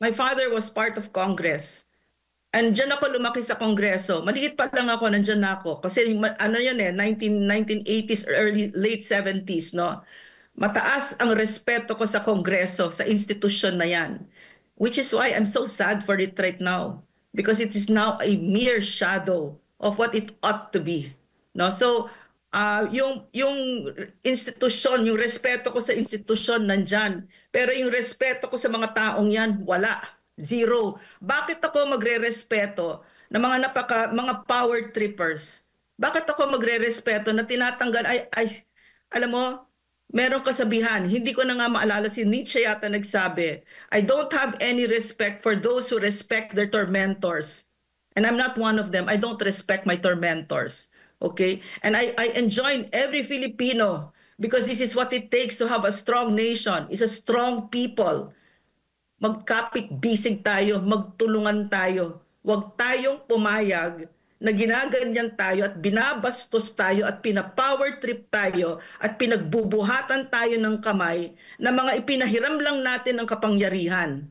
My father was part of Congress. And diyan ako lumaki sa Kongreso. Maliit pa lang ako, nandiyan na ako. Kasi ano yan eh, 1980s or late 70s, no? Mataas ang respeto ko sa Kongreso, sa institusyon na yan. Which is why I'm so sad for it right now. Because it is now a mere shadow of what it ought to be. No? So, yung institusyon, yung respeto ko sa institusyon nandyan. Pero yung respeto ko sa mga taong yan, wala. Zero. Bakit ako magre-respeto ng mga power trippers? Bakit ako magre-respeto na tinatanggal alam mo, meron kasabihan, hindi ko na nga maalala, si Nietzsche yata nagsabi, I don't have any respect for those who respect their tormentors. And I'm not one of them. I don't respect my tormentors. Okay? And I enjoin every Filipino because this is what it takes to have a strong nation, is a strong people. Magkapit-bisig tayo, magtulungan tayo. Huwag tayong pumayag na ginaganyan tayo at binabastos tayo at pina-power trip tayo at pinagbubuhatan tayo ng kamay na mga ipinahiram lang natin ng kapangyarihan.